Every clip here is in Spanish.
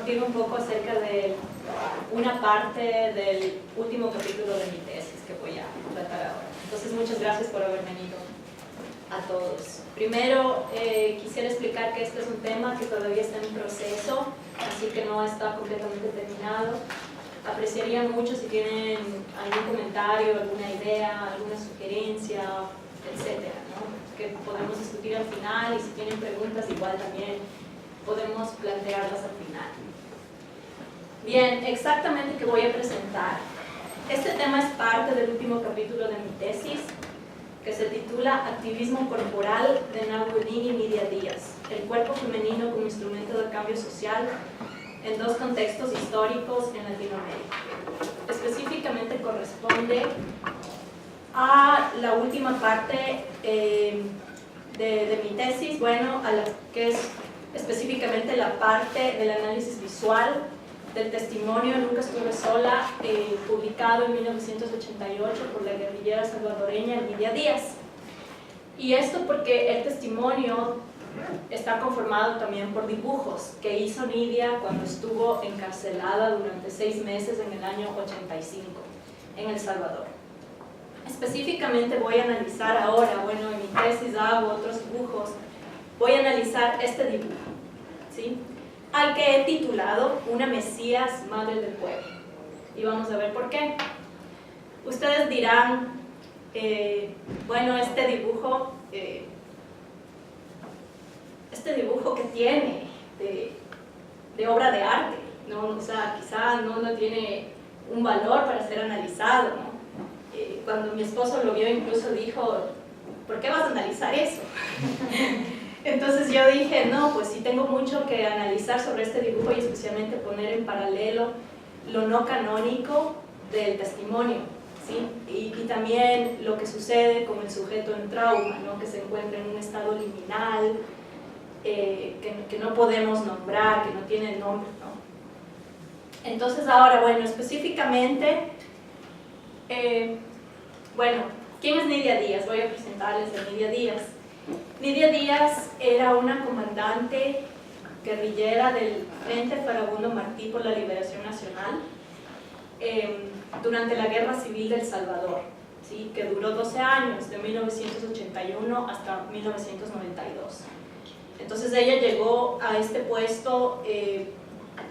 compartir un poco acerca de una parte del último capítulo de mi tesis que voy a tratar ahora. Entonces, muchas gracias por haber venido a todos. Primero, quisiera explicar que este es un tema que todavía está en proceso, así que no está completamente terminado. Apreciaría mucho si tienen algún comentario, alguna idea, alguna sugerencia, etcétera, ¿no? Que podemos discutir al final, y si tienen preguntas igual también podemos plantearlas al final. Bien, exactamente qué voy a presentar. Este tema es parte del último capítulo de mi tesis, que se titula Activismo corporal de Nahuelini Nidia Díaz, el cuerpo femenino como instrumento de cambio social en dos contextos históricos en Latinoamérica. Específicamente corresponde a la última parte de mi tesis, bueno, a la que es específicamente la parte del análisis visual del testimonio Nunca estuve sola, publicado en 1988 por la guerrillera salvadoreña Nidia Díaz. Y esto porque el testimonio está conformado también por dibujos que hizo Nidia cuando estuvo encarcelada durante 6 meses en el año 85 en El Salvador. Específicamente voy a analizar ahora, bueno, en mi tesis hago otros dibujos, voy a analizar este dibujo, ¿sí?, al que he titulado Una Mesías, Madre del Pueblo. Y vamos a ver por qué. Ustedes dirán, bueno, este dibujo que tiene de obra de arte, ¿no? O sea, quizá no tiene un valor para ser analizado, ¿no? Cuando mi esposo lo vio, incluso dijo, ¿por qué vas a analizar eso? Entonces yo dije, no, pues sí tengo mucho que analizar sobre este dibujo y especialmente poner en paralelo lo no canónico del testimonio, ¿sí? Y también lo que sucede con el sujeto en trauma, ¿no?, que se encuentra en un estado liminal, que no podemos nombrar, que no tiene nombre, ¿no? Entonces ahora, bueno, específicamente, bueno, ¿quién es Nidia Díaz? Voy a presentarles a Nidia Díaz. Nidia Díaz era una comandante guerrillera del Frente Farabundo Martí por la Liberación Nacional durante la Guerra Civil de El Salvador, ¿sí?, que duró 12 años, de 1981 hasta 1992. Entonces ella llegó a este puesto,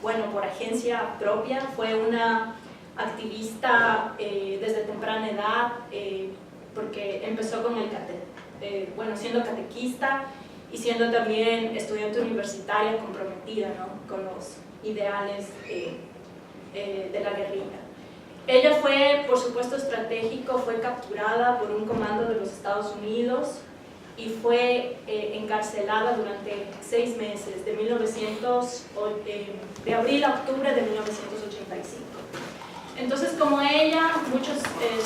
bueno, por agencia propia, fue una activista desde temprana edad, porque empezó con el bueno, siendo catequista y siendo también estudiante universitaria comprometida, ¿no?, con los ideales de la guerrilla. Ella fue, por supuesto, estratégico, fue capturada por un comando de los Estados Unidos y fue encarcelada durante 6 meses, de abril a octubre de 1985. Entonces, como ella, muchos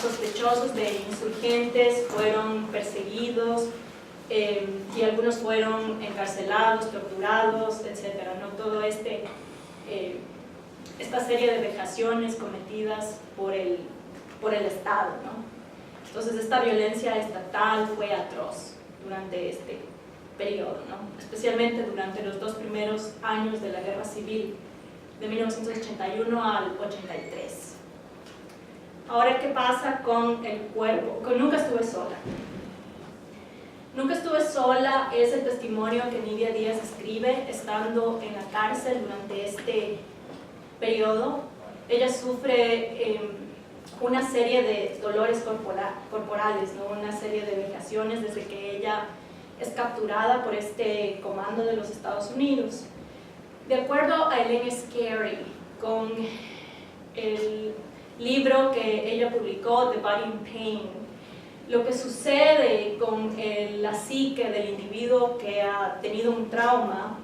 sospechosos de insurgentes fueron perseguidos y algunos fueron encarcelados, torturados, etc., ¿no? Todo esta serie de vejaciones cometidas por el Estado, ¿no? Entonces, esta violencia estatal fue atroz durante este periodo, ¿no?, especialmente durante los 2 primeros años de la Guerra Civil, de 1981 al 83. Ahora, ¿qué pasa con el cuerpo? Con Nunca estuve sola. Nunca estuve sola es el testimonio que Nidia Díaz escribe estando en la cárcel durante este periodo. Ella sufre una serie de dolores corporales, ¿no?, una serie de vejaciones desde que ella es capturada por este comando de los Estados Unidos. De acuerdo a Ellen Scarry, con el libro que ella publicó, The Body in Pain, lo que sucede con la psique del individuo que ha tenido un trauma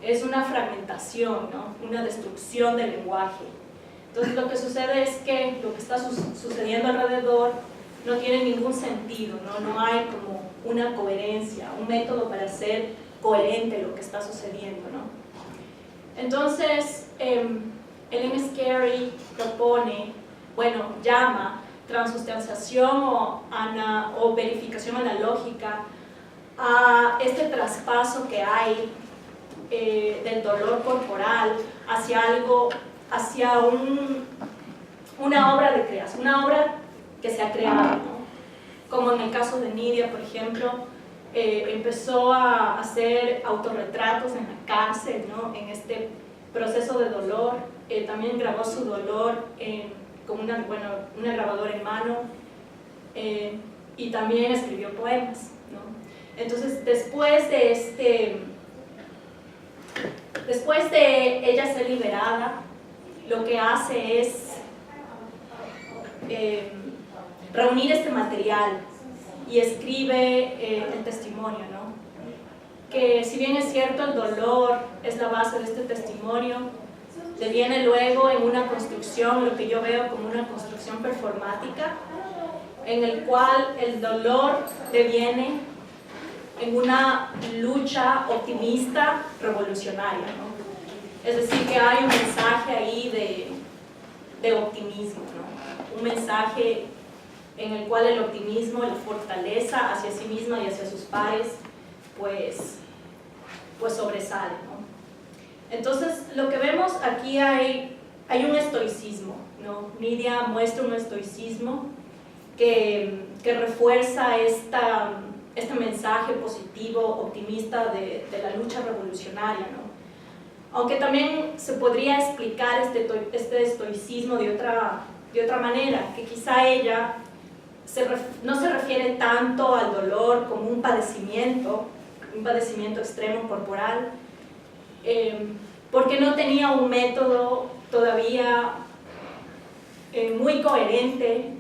es una fragmentación, ¿no?, una destrucción del lenguaje. Entonces lo que sucede es que lo que está sucediendo alrededor no tiene ningún sentido, no hay como una coherencia, un método para hacer coherente lo que está sucediendo, ¿no? Entonces, Ellen Scarry propone, bueno, llama transustanciación o verificación analógica a este traspaso que hay del dolor corporal hacia algo, hacia una obra de creación, una obra que se ha creado, ¿no? Como en el caso de Nidia, por ejemplo, empezó a hacer autorretratos en la cárcel, ¿no? En este proceso de dolor. También grabó su dolor con una grabadora en mano, y también escribió poemas, ¿no? Entonces, después de ella ser liberada, lo que hace es reunir este material y escribe el testimonio, ¿no? Que si bien es cierto, el dolor es la base de este testimonio, deviene luego en una construcción, lo que yo veo como una construcción performática, en el cual el dolor deviene en una lucha optimista revolucionaria, ¿no? Es decir, que hay un mensaje ahí de optimismo, ¿no? Un mensaje en el cual el optimismo, la fortaleza hacia sí misma y hacia sus pares, pues sobresale, ¿no? Entonces, lo que vemos aquí hay un estoicismo, ¿no? Nidia muestra un estoicismo que refuerza este mensaje positivo, optimista de la lucha revolucionaria, ¿no? Aunque también se podría explicar este estoicismo de otra manera, que quizá ella no se refiere tanto al dolor como un padecimiento extremo corporal, porque no tenía un método todavía muy coherente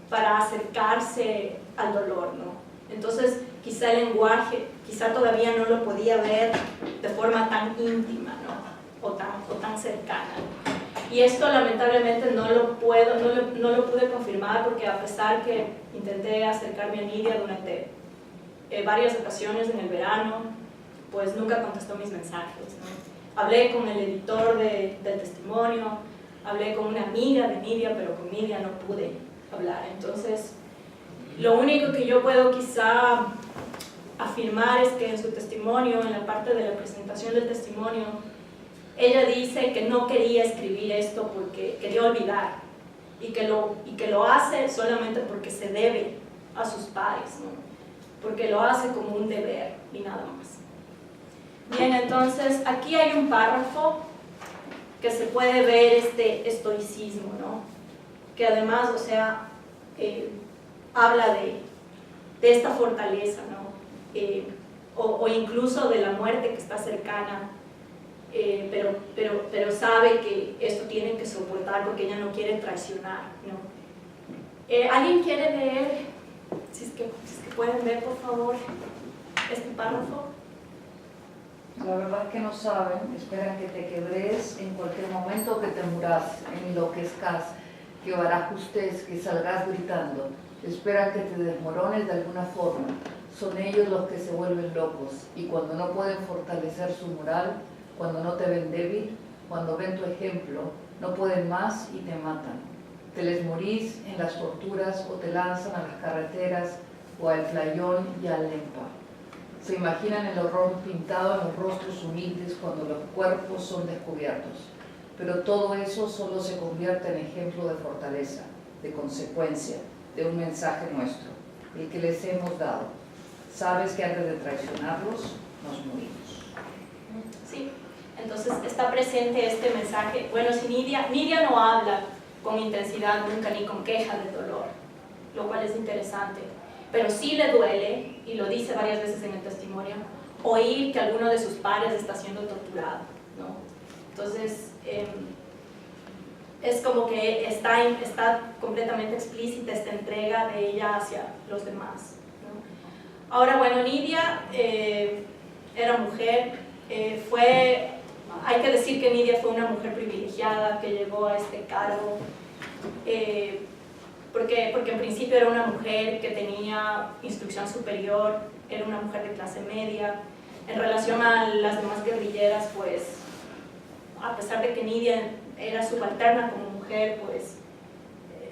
para acercarse al dolor, ¿no? Entonces, quizá el lenguaje, quizá todavía no lo podía ver de forma tan íntima, ¿no? o tan cercana. Y esto lamentablemente no lo pude confirmar, porque a pesar que intenté acercarme a Nidia durante varias ocasiones en el verano, pues nunca contestó mis mensajes, ¿no? Hablé con el editor del testimonio, hablé con una amiga de Nidia, pero con Nidia no pude hablar. Entonces, lo único que yo puedo quizá afirmar es que en su testimonio, en la parte de la presentación del testimonio, ella dice que no quería escribir esto porque quería olvidar, y que lo hace solamente porque se debe a sus pares, ¿no? Porque lo hace como un deber y nada más. Bien, entonces aquí hay un párrafo que se puede ver este estoicismo, ¿no? Que además, o sea, habla de esta fortaleza, ¿no? O incluso de la muerte que está cercana, pero sabe que esto tiene que soportar porque ella no quiere traicionar, ¿no? ¿Alguien quiere leer? Si es que pueden ver, por favor, este párrafo. La verdad es que no saben, esperan que te quebres en cualquier momento, que te muras, enloquezcas, que harás justes, que salgas gritando. Esperan que te desmorones de alguna forma. Son ellos los que se vuelven locos, y cuando no pueden fortalecer su moral, cuando no te ven débil, cuando ven tu ejemplo, no pueden más y te matan. Te les morís en las torturas o te lanzan a las carreteras o al Flayón y al Lempa. Se imaginan el horror pintado en los rostros humildes cuando los cuerpos son descubiertos. Pero todo eso solo se convierte en ejemplo de fortaleza, de consecuencia, de un mensaje nuestro, el que les hemos dado. Sabes que antes de traicionarlos, nos morimos. Sí, entonces está presente este mensaje. Bueno, si Nidia no habla con intensidad nunca ni con queja de dolor, lo cual es interesante, pero sí le duele, y lo dice varias veces en el testimonio, oír que alguno de sus pares está siendo torturado, ¿no? Entonces, es como que está completamente explícita esta entrega de ella hacia los demás, ¿no? Ahora, bueno, Nidia era mujer, hay que decir que Nidia fue una mujer privilegiada que llegó a este cargo, porque en principio era una mujer que tenía instrucción superior, era una mujer de clase media. En relación a las demás guerrilleras, pues, a pesar de que Nidia era subalterna como mujer, pues,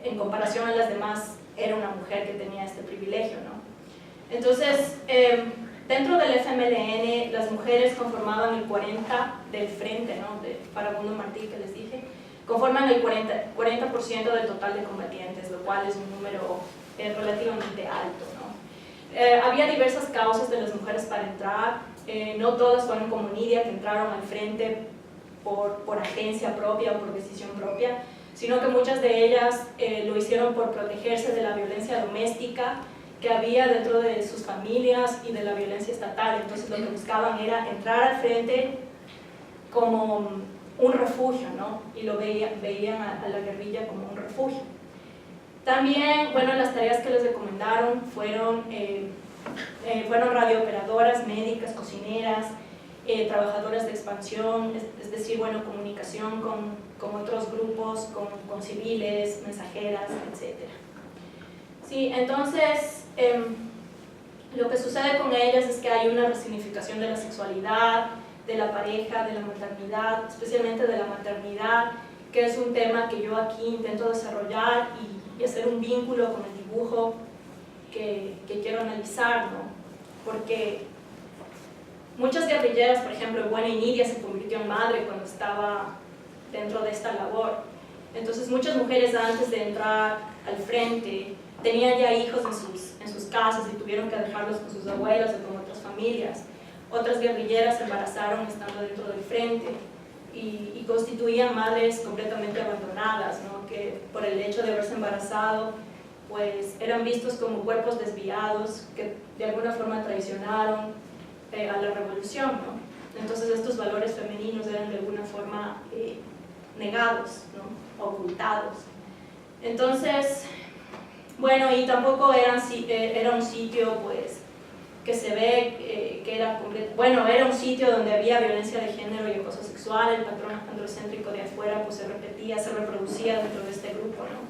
en comparación a las demás, era una mujer que tenía este privilegio, ¿no? Entonces, dentro del FMLN las mujeres conformaban el 40% del frente, ¿no? De Farabundo Martí, que les dije, conforman el 40% del total de combatientes, lo cual es un número relativamente alto, ¿no? Había diversas causas de las mujeres para entrar, no todas fueron como Nidia, que entraron al frente por agencia propia o por decisión propia, sino que muchas de ellas lo hicieron por protegerse de la violencia doméstica que había dentro de sus familias y de la violencia estatal. Entonces lo que buscaban era entrar al frente como un refugio, ¿no? Y lo veían a la guerrilla como un refugio. También, bueno, las tareas que les recomendaron fueron radiooperadoras, médicas, cocineras, trabajadoras de expansión, es decir, bueno, comunicación con otros grupos, con civiles, mensajeras, etc. Sí, entonces, lo que sucede con ellas es que hay una resignificación de la sexualidad, de la pareja, de la maternidad, especialmente de la maternidad, que es un tema que yo aquí intento desarrollar y hacer un vínculo con el dibujo que quiero analizar, ¿no? Porque muchas guerrilleras, por ejemplo, Buena y Nidia se convirtió en madre cuando estaba dentro de esta labor. Entonces muchas mujeres antes de entrar al frente tenían ya hijos en sus casas y tuvieron que dejarlos con sus abuelas o con otras familias. Otras guerrilleras se embarazaron estando dentro del frente y constituían madres completamente abandonadas, ¿no? Que por el hecho de haberse embarazado pues eran vistos como cuerpos desviados que de alguna forma traicionaron a la revolución, ¿no? Entonces estos valores femeninos eran de alguna forma negados, ¿no? Ocultados. Entonces, bueno, y tampoco era un sitio pues que se ve que era completo. Bueno, era un sitio donde había violencia de género y acoso sexual, el patrón androcéntrico de afuera pues se repetía, se reproducía dentro de este grupo, ¿no?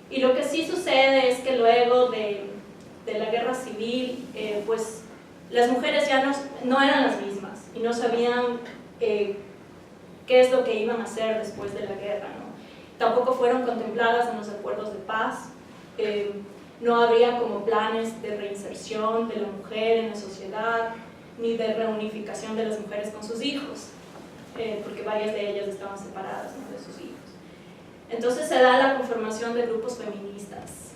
Y lo que sí sucede es que luego de la guerra civil, pues las mujeres ya no eran las mismas y no sabían qué es lo que iban a hacer después de la guerra, ¿no? Tampoco fueron contempladas en los acuerdos de paz, no habría como planes de reinserción de la mujer en la sociedad, ni de reunificación de las mujeres con sus hijos, porque varias de ellas estaban separadas, ¿no? De sus hijos. Entonces se da la conformación de grupos feministas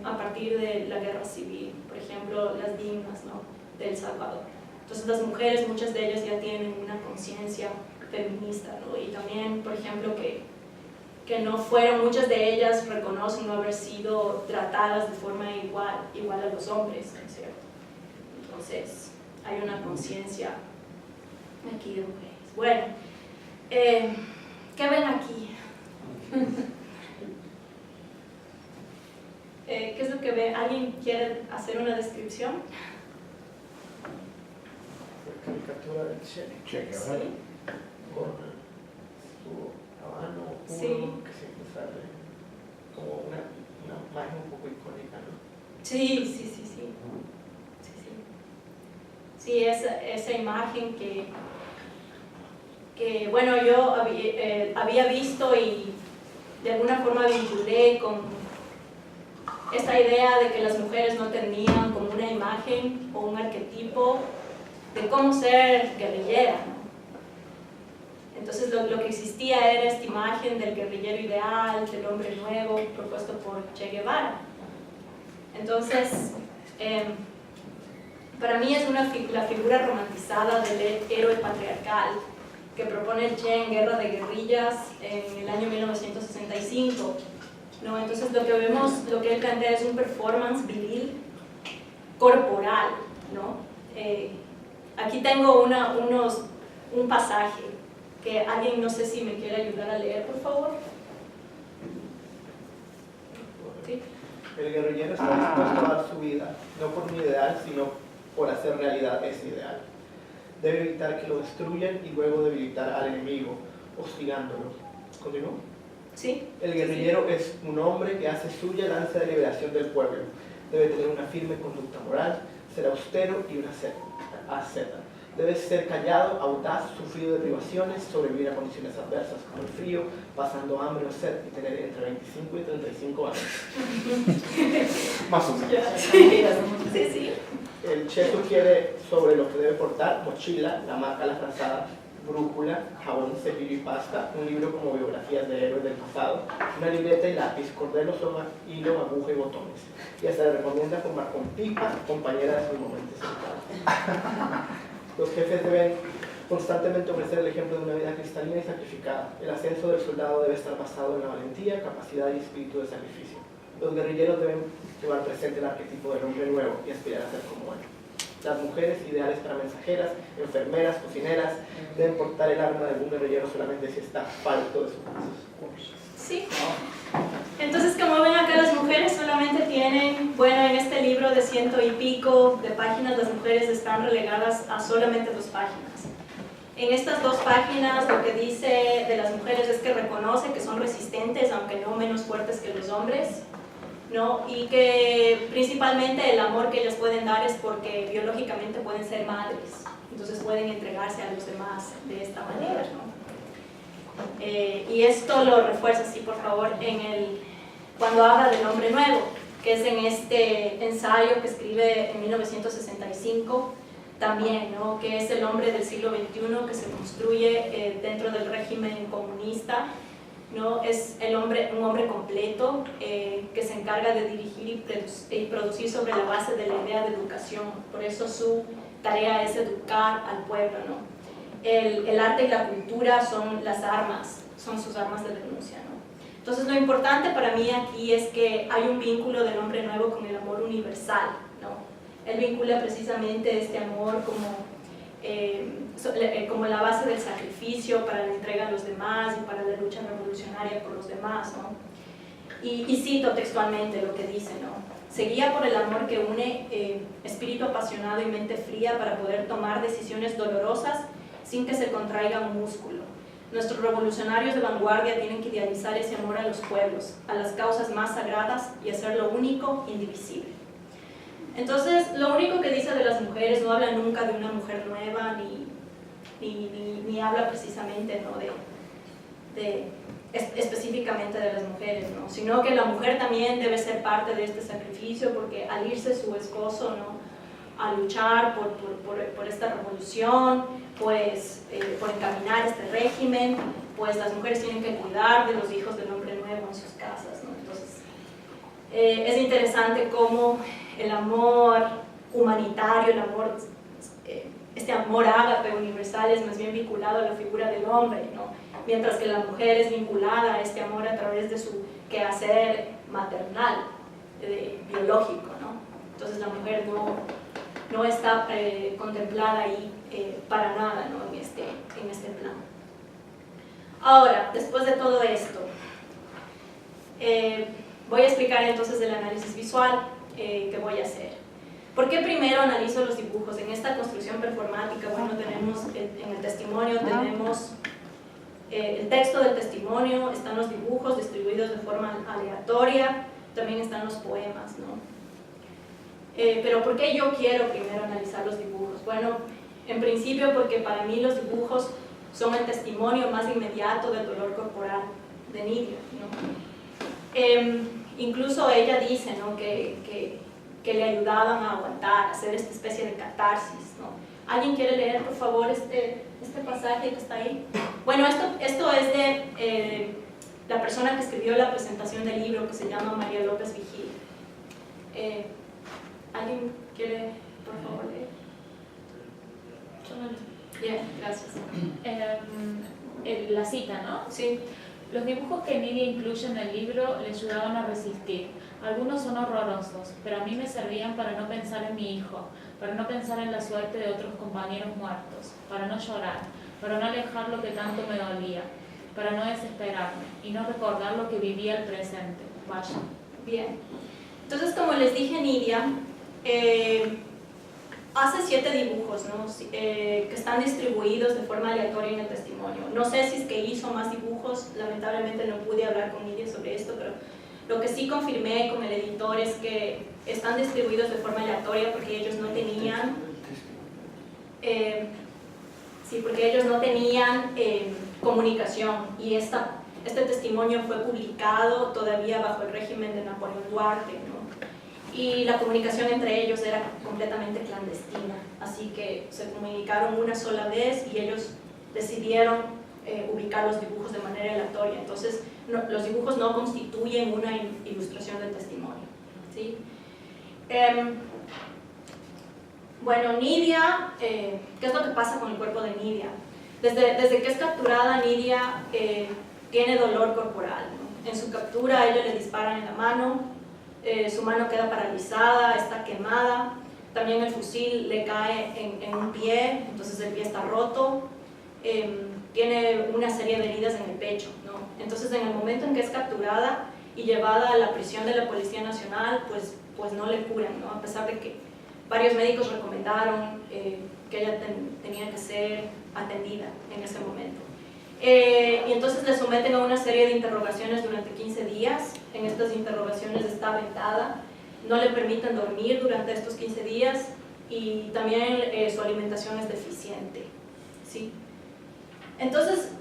a partir de la guerra civil, por ejemplo, las dignas, ¿no? De El Salvador. Entonces las mujeres, muchas de ellas ya tienen una conciencia feminista, ¿no? Y también, por ejemplo, que no fueron, muchas de ellas reconocen no haber sido tratadas de forma igual a los hombres, ¿no es cierto? Entonces hay una conciencia aquí de mujeres. Bueno, ¿qué ven aquí? ¿Qué es lo que ve? ¿Alguien quiere hacer una descripción? Caricatura del Che Guevara, Sí. con su habano puro, Sí. que siempre sale como una imagen un poco icónica, ¿no? Sí. Sí, esa imagen que bueno, yo había visto y de alguna forma vinculé con esta idea de que las mujeres no tenían como una imagen o un arquetipo de cómo ser guerrillera, ¿no? Entonces lo que existía era esta imagen del guerrillero ideal, del hombre nuevo, propuesto por Che Guevara. Entonces, para mí es la figura romantizada del héroe patriarcal que propone el Che en Guerra de Guerrillas en el año 1965, ¿no? Entonces lo que vemos, lo que él plantea es un performance viril corporal, ¿no? Aquí tengo un pasaje que alguien, no sé si me quiere ayudar a leer, por favor. ¿Sí? El guerrillero está dispuesto a dar su vida, no por un ideal, sino por hacer realidad ese ideal. Debe evitar que lo destruyan y luego debilitar al enemigo, hostigándolo. ¿Continúo? ¿Sí? El guerrillero es un hombre que hace suya la ansia de liberación del pueblo. Debe tener una firme conducta moral, ser austero y una asceta. Debe ser callado, audaz, sufrido de privaciones, sobrevivir a condiciones adversas como el frío, pasando hambre o sed y tener entre 25 y 35 años. Más o menos. Sí. El Che sugiere sobre lo que debe portar: mochila, hamaca, la frazada, brújula, jabón, cepillo y pasta, un libro como biografías de héroes del pasado, una libreta y lápiz, cordel, soga, hilo, aguja y botones. Y hasta le recomienda formar con pipa, compañera de sus momentos centrados. Los jefes deben constantemente ofrecer el ejemplo de una vida cristalina y sacrificada. El ascenso del soldado debe estar basado en la valentía, capacidad y espíritu de sacrificio. Los guerrilleros deben llevar presente el arquetipo del hombre nuevo y aspirar a ser como él. Las mujeres, ideales para mensajeras, enfermeras, cocineras, deben portar el arma de algún guerrillero solamente si está falto de sus brazos. Sí. Entonces, como ven acá, las mujeres solamente tienen, bueno, en este libro de 100 y pico de páginas, las mujeres están relegadas a solamente 2 páginas. En estas 2 páginas lo que dice de las mujeres es que reconoce que son resistentes, aunque no menos fuertes que los hombres, ¿no? Y que principalmente el amor que ellas pueden dar es porque biológicamente pueden ser madres, entonces pueden entregarse a los demás de esta manera, ¿no? Y esto lo refuerza, sí, por favor, cuando habla del hombre nuevo, que es en este ensayo que escribe en 1965 también, ¿no? Que es el hombre del siglo XXI que se construye dentro del régimen comunista, ¿no? Es un hombre completo que se encarga de dirigir y producir sobre la base de la idea de educación. Por eso su tarea es educar al pueblo, ¿no? El arte y la cultura son las armas, son sus armas de denuncia, ¿no? Entonces lo importante para mí aquí es que hay un vínculo del hombre nuevo con el amor universal, ¿no? Él vincula precisamente este amor como la base del sacrificio para la entrega a los demás y para la lucha revolucionaria por los demás, ¿no? Y cito textualmente lo que dice, ¿no? Se guía por el amor que une espíritu apasionado y mente fría para poder tomar decisiones dolorosas sin que se contraiga un músculo. Nuestros revolucionarios de vanguardia tienen que idealizar ese amor a los pueblos, a las causas más sagradas y hacerlo único, indivisible. Entonces, lo único que dice de las mujeres no habla nunca de una mujer nueva, ni habla precisamente, ¿no? específicamente de las mujeres, ¿no? Sino que la mujer también debe ser parte de este sacrificio, porque al irse su esposo, ¿no? A luchar por esta revolución, pues por encaminar este régimen, pues las mujeres tienen que cuidar de los hijos del hombre nuevo en sus casas, ¿no? Entonces, es interesante cómo el amor humanitario, este amor ágape universal es más bien vinculado a la figura del hombre, ¿no? Mientras que la mujer es vinculada a este amor a través de su quehacer maternal, biológico, ¿no? Entonces la mujer no está contemplada ahí para nada, ¿no? en este plan. Ahora, después de todo esto, voy a explicar entonces el análisis visual que voy a hacer. ¿Por qué primero analizo los dibujos? En esta construcción performática, bueno, tenemos en el testimonio, tenemos el texto del testimonio, están los dibujos distribuidos de forma aleatoria, también están los poemas, ¿no? Pero ¿por qué yo quiero primero analizar los dibujos? Bueno, en principio porque para mí los dibujos son el testimonio más inmediato del dolor corporal de Nidia, ¿no? Incluso ella dice, ¿no? que le ayudaban a aguantar, a hacer esta especie de catarsis, ¿no? ¿Alguien quiere leer, por favor, este pasaje que está ahí? Bueno, esto es de la persona que escribió la presentación del libro, que se llama María López Vigil. ¿Alguien quiere, por favor, leer? Bien, gracias. La cita, ¿no? Sí. Los dibujos que Nidia incluye en el libro le ayudaban a resistir. Algunos son horrorosos, pero a mí me servían para no pensar en mi hijo, para no pensar en la suerte de otros compañeros muertos, para no llorar, para no alejar lo que tanto me dolía, para no desesperarme y no recordar lo que vivía el presente. Vaya. Bien. Entonces, como les dije, Nidia hace 7 dibujos, ¿no? Que están distribuidos de forma aleatoria en el testimonio. No sé si es que hizo más dibujos, lamentablemente no pude hablar con Nidia sobre esto, pero lo que sí confirmé con el editor es que están distribuidos de forma aleatoria porque ellos no tenían comunicación, y este testimonio fue publicado todavía bajo el régimen de Napoleón Duarte, ¿no? y la comunicación entre ellos era completamente clandestina, así que se comunicaron una sola vez y ellos decidieron ubicar los dibujos de manera aleatoria. Entonces los dibujos no constituyen una ilustración del testimonio, ¿sí? Bueno, Nidia, ¿qué es lo que pasa con el cuerpo de Nidia? Desde que es capturada, Nidia tiene dolor corporal, ¿no? En su captura a ella le disparan en la mano, su mano queda paralizada, está quemada, también el fusil le cae en un pie, entonces el pie está roto, tiene una serie de heridas en el pecho, ¿no? Entonces en el momento en que es capturada y llevada a la prisión de la Policía Nacional, pues no le curan, ¿no? A pesar de que varios médicos recomendaron que ella tenía que ser atendida en ese momento. Y entonces le someten a una serie de interrogaciones durante 15 días. En estas interrogaciones está ventada, no le permiten dormir durante estos 15 días y también su alimentación es deficiente, ¿sí? Entonces,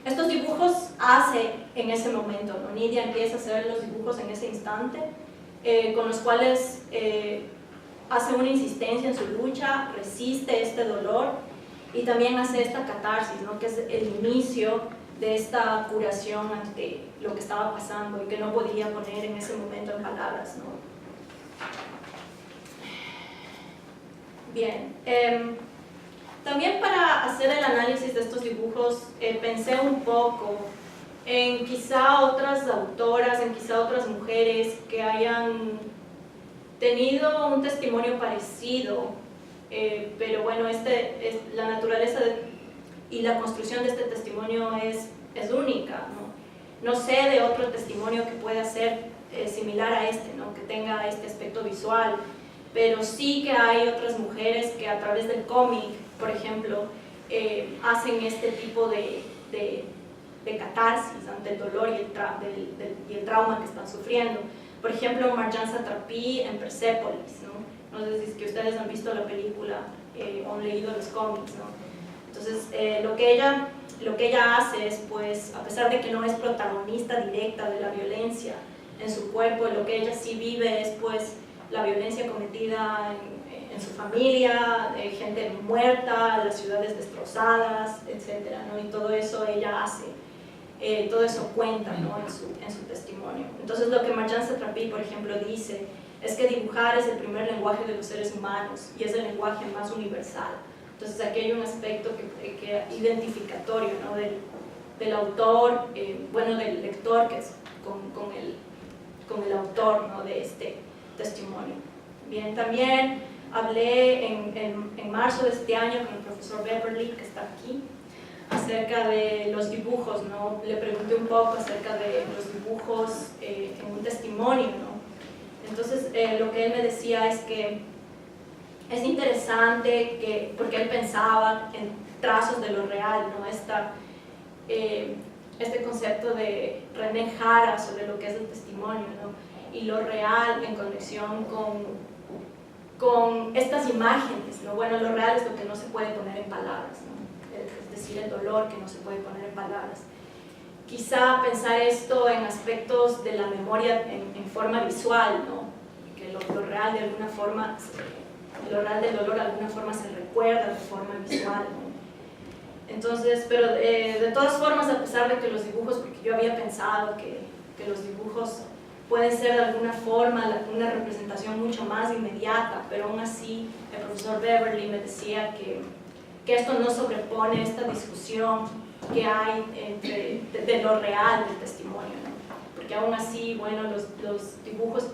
estos dibujos hace en ese momento, ¿no? Nidia empieza a hacer los dibujos en ese instante, con los cuales hace una insistencia en su lucha, resiste este dolor y también hace esta catarsis, ¿no? Que es el inicio de esta curación ante lo que estaba pasando y que no podía poner en ese momento en palabras, ¿no? Bien, también para hacer el análisis de estos dibujos pensé un poco en quizá otras autoras, en quizá otras mujeres que hayan tenido un testimonio parecido, pero bueno, la naturaleza y la construcción de este testimonio es única, ¿no? No sé de otro testimonio que pueda ser similar a este, ¿no? Que tenga este aspecto visual, pero sí que hay otras mujeres que a través del cómic, por ejemplo, hacen este tipo de catarsis ante el dolor y el trauma que están sufriendo. Por ejemplo, Marjane Satrapi en Persepolis, ¿no? No sé si es que ustedes han visto la película o han leído los cómics, ¿no? Entonces, lo que ella hace es, pues, a pesar de que no es protagonista directa de la violencia en su cuerpo, lo que ella sí vive es, pues, la violencia cometida en su familia, gente muerta, las ciudades destrozadas, etc., ¿no? Y todo eso ella hace. Todo eso cuenta, ¿no? en su testimonio. Entonces lo que Marjane Satrapi, por ejemplo, dice es que dibujar es el primer lenguaje de los seres humanos y es el lenguaje más universal. Entonces aquí hay un aspecto que identificatorio, ¿no? del autor, bueno, del lector que es con el autor, ¿no? de este testimonio. Bien, también hablé en marzo de este año con el profesor Beverly, que está aquí, acerca de los dibujos, ¿no? Le pregunté un poco acerca de los dibujos en un testimonio, ¿no? Entonces, lo que él me decía es que es interesante porque él pensaba en trazos de lo real, ¿no? Este concepto de René Jara sobre lo que es el testimonio, ¿no? Y lo real en conexión con estas imágenes, ¿no? Bueno, lo real es lo que no se puede poner en palabras, ¿no? Es decir, el dolor que no se puede poner en palabras. Quizá pensar esto en aspectos de la memoria en forma visual, ¿no? Que lo real de alguna forma, lo real del dolor de alguna forma se recuerda de forma visual, ¿no? Entonces, pero de todas formas, a pesar de que los dibujos, porque yo había pensado que los dibujos pueden ser de alguna forma una representación mucho más inmediata, pero aún así el profesor Beverly me decía que esto no sobrepone esta discusión que hay de lo real del testimonio, ¿no? Porque aún así, bueno, los dibujos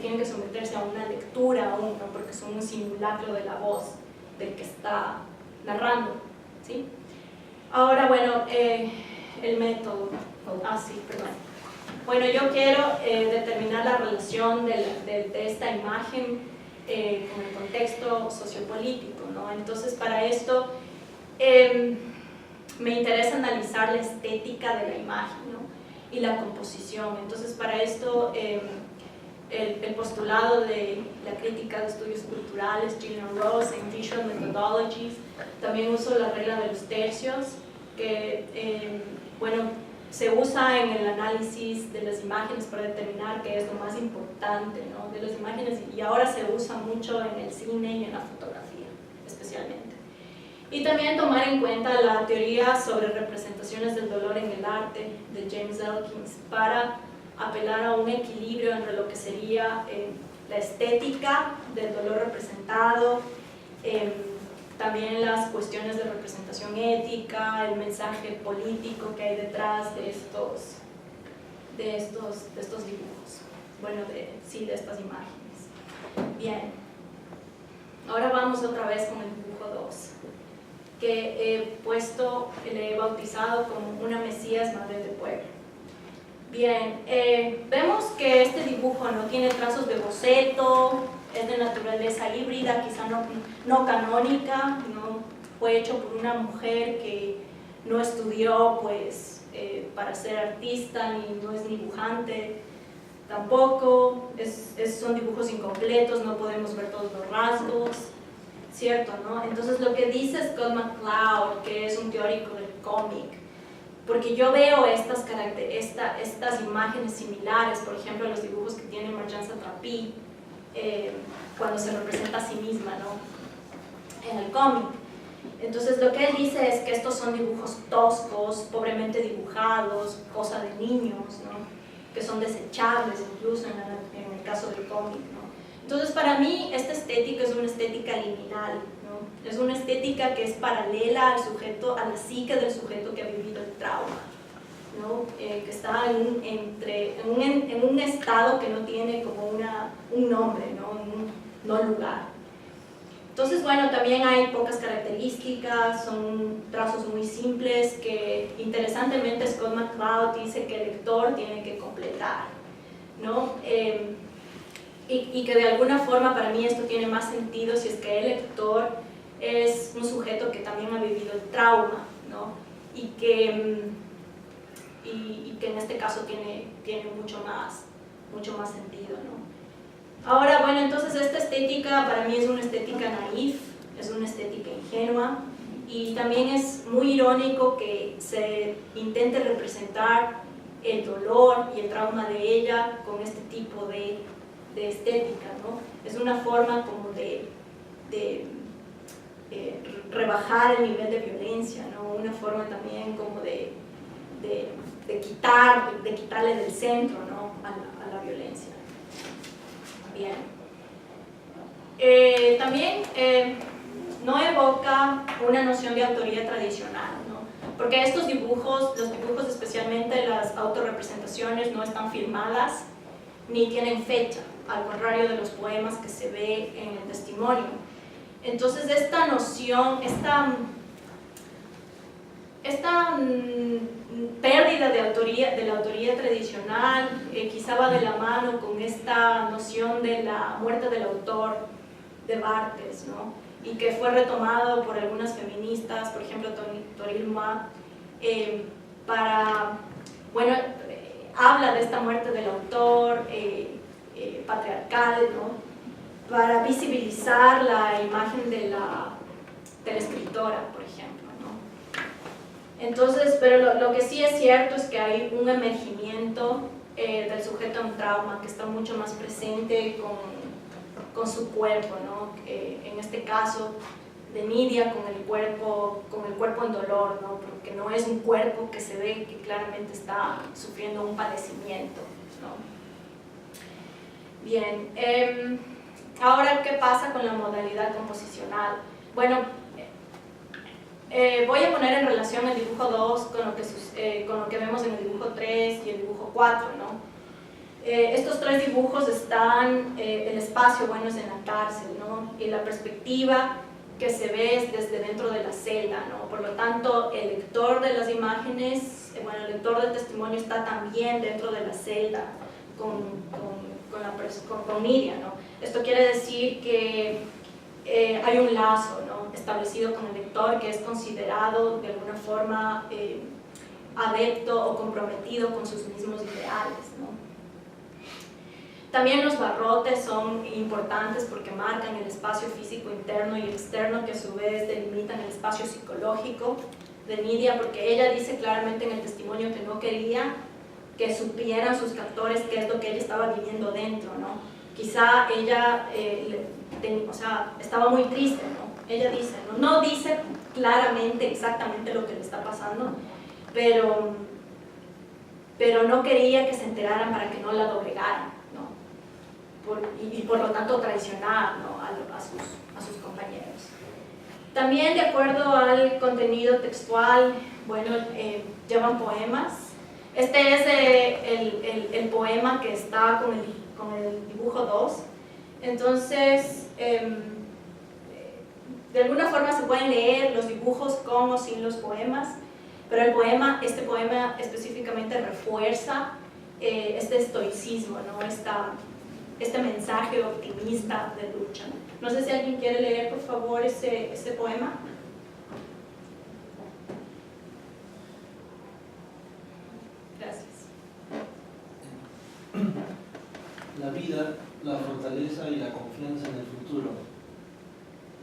tienen que someterse a una lectura aún, ¿no? Porque son un simulacro de la voz del que está narrando, ¿sí? Ahora, bueno, el método. Sí, perdón. Bueno, yo quiero determinar la relación de esta imagen con el contexto sociopolítico, ¿no? Entonces, para esto me interesa analizar la estética de la imagen, ¿no? Y la composición. Entonces, para esto el postulado de la crítica de estudios culturales, Gillian Ross, en Visual Methodologies, también uso la regla de los tercios, que bueno, se usa en el análisis de las imágenes para determinar qué es lo más importante, ¿no?, de las imágenes, y ahora se usa mucho en el cine y en la fotografía especialmente. Y también tomar en cuenta la teoría sobre representaciones del dolor en el arte de James Elkins para apelar a un equilibrio entre lo que sería la estética del dolor representado, también las cuestiones de representación ética, el mensaje político que hay detrás de estos dibujos, bueno, de estas imágenes. Bien, ahora vamos otra vez con el dibujo 2, que le he bautizado como una Mesías Madre de Pueblo. Bien, vemos que este dibujo no tiene trazos de boceto, es de naturaleza híbrida, quizá no canónica, ¿no? Fue hecho por una mujer que no estudió para ser artista, no es dibujante tampoco, son dibujos incompletos, no podemos ver todos los rasgos, ¿cierto?, ¿no? Entonces lo que dice Scott McCloud, que es un teórico del cómic, porque yo veo estas imágenes similares, por ejemplo, los dibujos que tiene Marjane Satrapi, cuando se representa a sí misma, ¿no?, en el cómic. Entonces lo que él dice es que estos son dibujos toscos, pobremente dibujados, cosa de niños, ¿no?, que son desechables incluso en el caso del cómic, ¿no? Entonces para mí esta estética es una estética liminal, ¿no? Es una estética que es paralela al sujeto, a la psique del sujeto que ha vivido el trauma, ¿no? Que está en un estado que no tiene como un nombre, no lugar. Entonces, bueno, también hay pocas características, son trazos muy simples que interesantemente Scott McCloud dice que el lector tiene que completar, ¿no? Y que de alguna forma para mí esto tiene más sentido si es que el lector es un sujeto que también ha vivido el trauma, ¿no? Y que en este caso tiene mucho más sentido, ¿no? Ahora, bueno, entonces esta estética para mí es una estética naif, es una estética ingenua, y también es muy irónico que se intente representar el dolor y el trauma de ella con este tipo de estética, ¿no? Es una forma como de rebajar el nivel de violencia, ¿no? Una forma también como de quitarle del centro, ¿no?, a la violencia. Bien. También no evoca una noción de autoría tradicional, ¿no? Porque estos dibujos, los dibujos especialmente las autorrepresentaciones, no están firmadas ni tienen fecha, al contrario de los poemas que se ve en el testimonio. Entonces esta noción, esta pérdida de la autoría tradicional quizá va de la mano con esta noción de la muerte del autor de Barthes, ¿no? Y que fue retomado por algunas feministas, por ejemplo Toril Moa, habla de esta muerte del autor patriarcal, ¿no?, para visibilizar la imagen de la escritora, por ejemplo, ¿no? Entonces, pero lo que sí es cierto es que hay un emergimiento del sujeto en trauma que está mucho más presente con su cuerpo, ¿no? En este caso de Nidia con el cuerpo en dolor, ¿no? Porque no es un cuerpo que se ve que claramente está sufriendo un padecimiento, ¿no? Bien, ahora, ¿qué pasa con la modalidad composicional? Bueno, voy a poner en relación el dibujo 2 con lo que vemos en el dibujo 3 y el dibujo 4, ¿no? Estos tres dibujos están, el espacio, bueno, es en la cárcel, ¿no? Y la perspectiva que se ve es desde dentro de la celda, ¿no? Por lo tanto, el lector de las imágenes, el lector del testimonio está también dentro de la celda con Nidia, ¿no? Esto quiere decir que hay un lazo, ¿no?, establecido con el lector que es considerado de alguna forma adepto o comprometido con sus mismos ideales, ¿no? También los barrotes son importantes porque marcan el espacio físico interno y externo que a su vez delimitan el espacio psicológico de Nidia, porque ella dice claramente en el testimonio que no quería que supieran sus captores qué es lo que ella estaba viviendo dentro, ¿no? Quizá ella estaba muy triste, ¿no? Ella dice, no dice claramente exactamente lo que le está pasando, pero no quería que se enteraran para que no la doblegaran, ¿no? Y por lo tanto traicionar, ¿no? a sus compañeros. También, de acuerdo al contenido textual, bueno, llevan poemas. Este es el poema que está con el dibujo 2. Entonces, de alguna forma se pueden leer los dibujos con o sin los poemas, pero este poema específicamente refuerza este estoicismo, ¿no? Este mensaje optimista de lucha. No sé si alguien quiere leer, por favor, ese poema. Gracias. La vida, la fortaleza y la confianza en el futuro.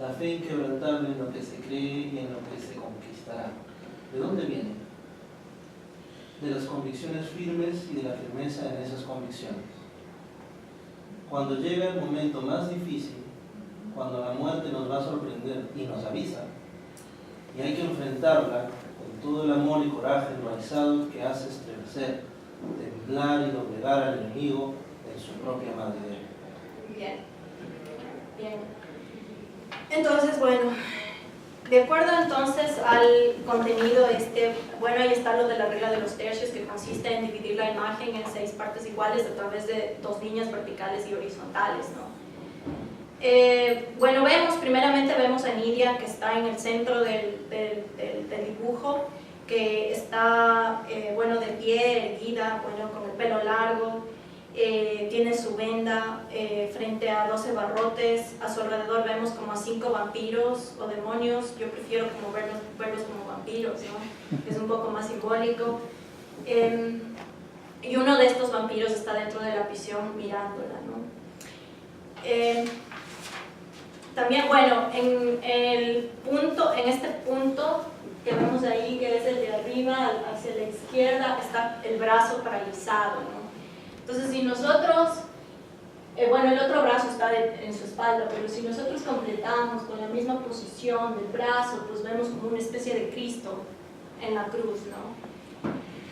La fe inquebrantable en lo que se cree y en lo que se conquistará. ¿De dónde viene? De las convicciones firmes y de la firmeza en esas convicciones. Cuando llega el momento más difícil, cuando la muerte nos va a sorprender y nos avisa, y hay que enfrentarla con todo el amor y coraje enraizado que hace estremecer, temblar y doblegar al enemigo en su propia madre. Bien. Entonces, bueno, de acuerdo entonces al contenido, bueno, ahí está lo de la regla de los tercios, que consiste en dividir la imagen en 6 partes iguales a través de 2 líneas verticales y horizontales, ¿no? Bueno, primeramente vemos a Nidia, que está en el centro del dibujo, que está, bueno, de pie, erguida, bueno, con el pelo largo, tiene su venda frente a 12 barrotes. A su alrededor vemos como a 5 vampiros o demonios. Yo prefiero como verlos como vampiros, ¿no? Es un poco más simbólico. Y uno de estos vampiros está dentro de la prisión mirándola, ¿no? También, bueno, en este punto que vemos ahí, que es el de arriba hacia la izquierda, está el brazo paralizado, ¿no? Entonces, si nosotros, bueno, el otro brazo está en su espalda, pero si nosotros completamos con la misma posición del brazo, pues vemos como una especie de Cristo en la cruz, ¿no?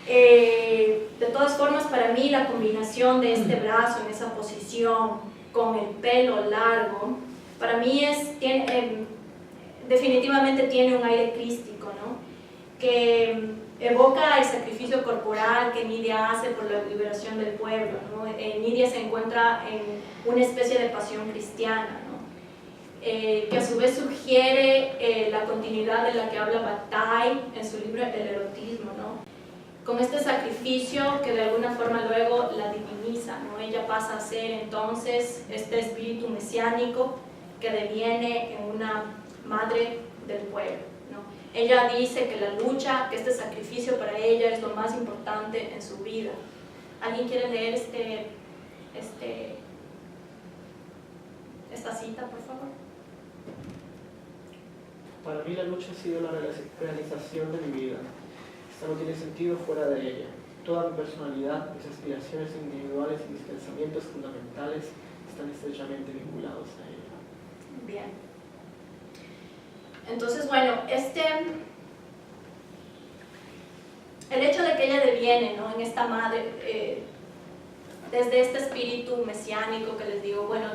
De todas formas, para mí la combinación de este brazo en esa posición con el pelo largo, para mí definitivamente tiene un aire crístico, ¿no? Que evoca el sacrificio corporal que Nidia hace por la liberación del pueblo, ¿no? Nidia se encuentra en una especie de pasión cristiana, ¿no? Que a su vez sugiere la continuidad de la que habla Bataille en su libro El erotismo, ¿no? Con este sacrificio que de alguna forma luego la diviniza, ¿no? Ella pasa a ser entonces este espíritu mesiánico que deviene en una madre del pueblo, ¿no? Ella dice que la lucha, que este sacrificio para ella es lo más importante en su vida. ¿Alguien quiere leer esta cita, por favor? Para mí la lucha ha sido la realización de mi vida. Esta no tiene sentido fuera de ella. Toda mi personalidad, mis aspiraciones individuales y mis pensamientos fundamentales están estrechamente vinculados a ella. Bien. Entonces, bueno, el hecho de que ella deviene, ¿no? En esta madre, desde este espíritu mesiánico que les digo, bueno,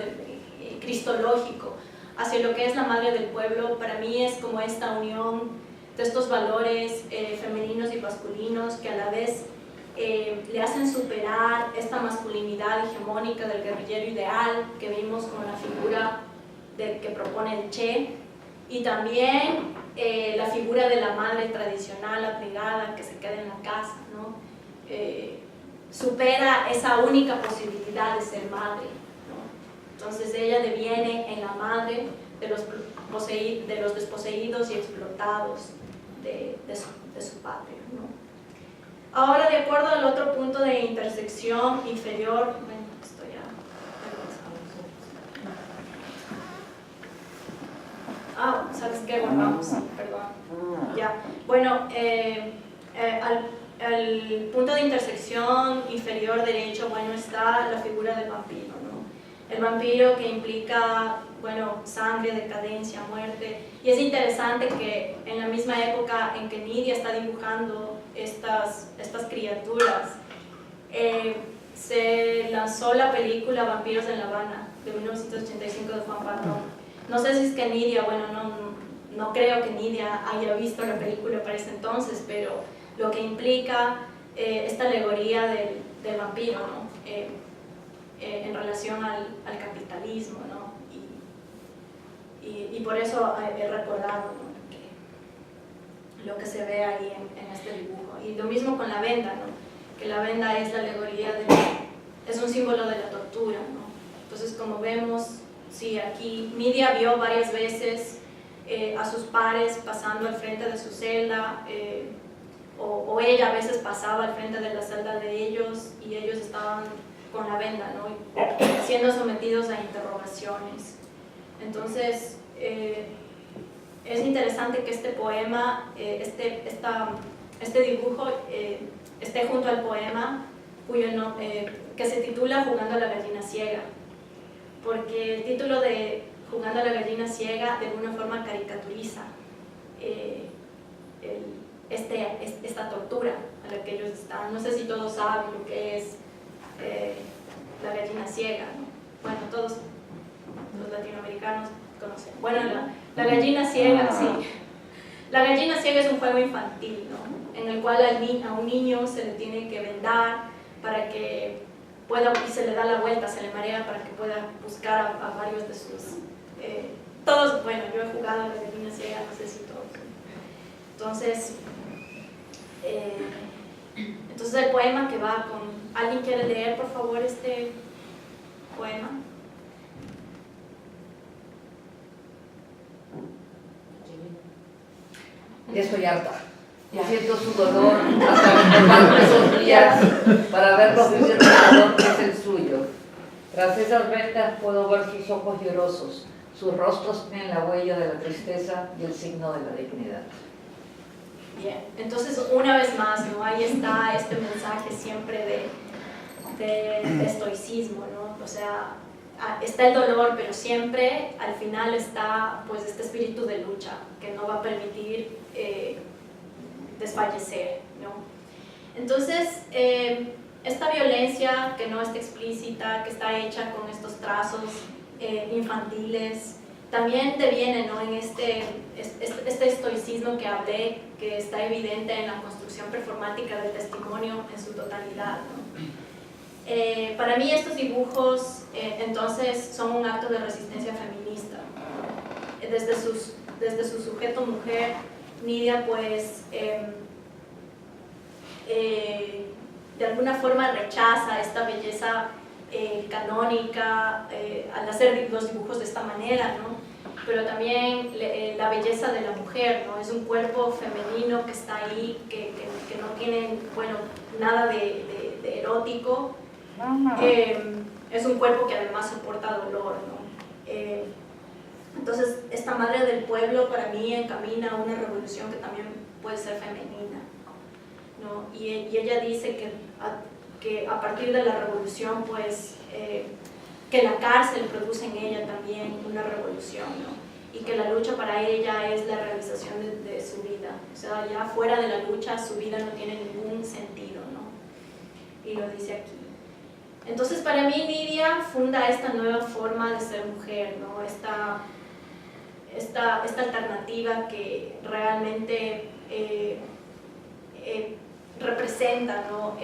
cristológico, hacia lo que es la madre del pueblo, para mí es como esta unión de estos valores femeninos y masculinos que a la vez le hacen superar esta masculinidad hegemónica del guerrillero ideal que vimos como la figura que propone el Che, y también la figura de la madre tradicional, abnegada, que se queda en la casa, ¿no? Supera esa única posibilidad de ser madre, ¿no? Entonces ella deviene en la madre de los desposeídos y explotados de su patria, ¿no? Ahora, de acuerdo al otro punto de intersección inferior, bueno, esto ya... ¿Sabes qué? Guardamos, perdón. Ya, bueno, al punto de intersección inferior derecho, bueno, está la figura del vampiro, ¿no? El vampiro que implica, bueno, sangre, decadencia, muerte. Y es interesante que en la misma época en que Nidia está dibujando estas criaturas, se lanzó la película Vampiros en La Habana, de 1985 de Juan Padrón. No sé si es que Nidia, bueno, no creo que Nidia haya visto la película para ese entonces, pero lo que implica esta alegoría del vampiro, ¿no? En relación al capitalismo, ¿no? Y por eso he recordado, ¿no? Lo que se ve ahí en este dibujo. Y lo mismo con la venda, ¿no? Que la venda es la alegoría es un símbolo de la tortura, ¿no? Entonces, como vemos, sí, aquí Nidia vio varias veces a sus pares pasando al frente de su celda, o ella a veces pasaba al frente de la celda de ellos y ellos estaban con la venda, ¿no? Siendo sometidos a interrogaciones. Entonces, es interesante que este poema, este dibujo esté junto al poema que se titula Jugando a la gallina ciega, porque el título de Jugando a la gallina ciega de alguna forma caricaturiza esta tortura a la que ellos están. No sé si todos saben lo que es la gallina ciega, ¿no? Bueno, todos los latinoamericanos conocen. Bueno, la gallina ciega, sí. La gallina ciega es un juego infantil, ¿no? En el cual a un niño se le tiene que vendar para que pueda, y se le da la vuelta, se le marea para que pueda buscar a varios de sus... todos, bueno, yo he jugado a la gallina ciega, no sé si todos. Entonces el poema que va con... ¿Alguien quiere leer, por favor, este poema? Ya estoy harta. Siento su dolor hasta tomarme esos días para ver lo suficiente dolor que es el suyo. Tras esas ventas puedo ver sus ojos llorosos. Sus rostros tienen la huella de la tristeza y el signo de la dignidad. Bien, entonces una vez más, ¿no? Ahí está este mensaje siempre de estoicismo, ¿no? O sea, está el dolor, pero siempre al final está pues este espíritu de lucha que no va a permitir desfallecer, ¿no? Entonces, esta violencia que no está explícita, que está hecha con estos trazos infantiles, también deviene, ¿no? En este estoicismo que hablé, que está evidente en la construcción performática del testimonio en su totalidad, ¿no? Para mí estos dibujos entonces son un acto de resistencia feminista. Desde su sujeto mujer, Nidia pues de alguna forma rechaza esta belleza canónica al hacer los dibujos de esta manera, ¿no? Pero también la belleza de la mujer, ¿no? Es un cuerpo femenino que está ahí, que no tiene, bueno, nada de erótico. Es un cuerpo que además soporta dolor, ¿no? Entonces, esta madre del pueblo para mí encamina a una revolución que también puede ser femenina, ¿no? Y ella dice que a partir de la revolución, pues, que la cárcel produce en ella también una revolución, ¿no? Y que la lucha para ella es la realización de su vida. O sea, ya fuera de la lucha, su vida no tiene ningún sentido, ¿no? Y lo dice aquí. Entonces, para mí, Nidia funda esta nueva forma de ser mujer, ¿no? Esta alternativa que realmente representa, ¿no?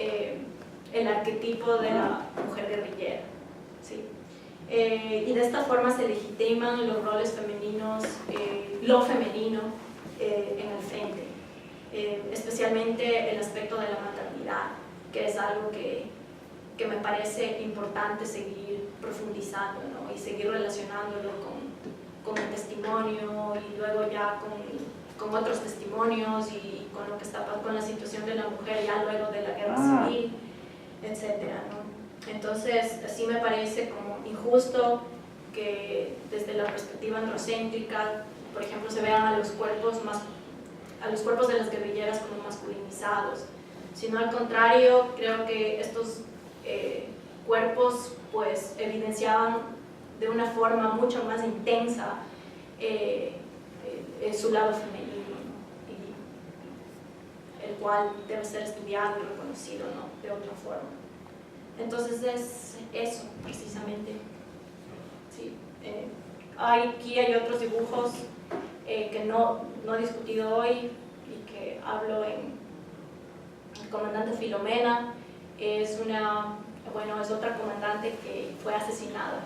El arquetipo de la mujer guerrillera, ¿sí? Y de esta forma se legitiman los roles femeninos, lo femenino en el frente, especialmente el aspecto de la maternidad, que es algo que me parece importante seguir profundizando, ¿no? Y seguir relacionándolo con el testimonio y luego ya con otros testimonios y con lo que está con la situación de la mujer ya luego de la guerra civil, etcétera, ¿no? Entonces, sí me parece como injusto que desde la perspectiva androcéntrica, por ejemplo, se vean a los cuerpos a los cuerpos de las guerrilleras como masculinizados, sino al contrario, creo que estos cuerpos pues evidenciaban de una forma mucho más intensa su lado femenino, ¿no? Y el cual debe ser estudiado y reconocido, ¿no? De otra forma. Entonces es eso precisamente. Sí. Aquí hay otros dibujos que no he discutido hoy y que hablo en el comandante Filomena. Es otra comandante que fue asesinada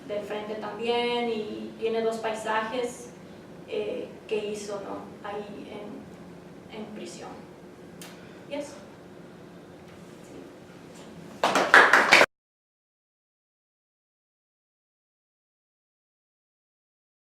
del frente también, y tiene 2 paisajes que hizo, ¿no? Ahí en prisión. Y eso.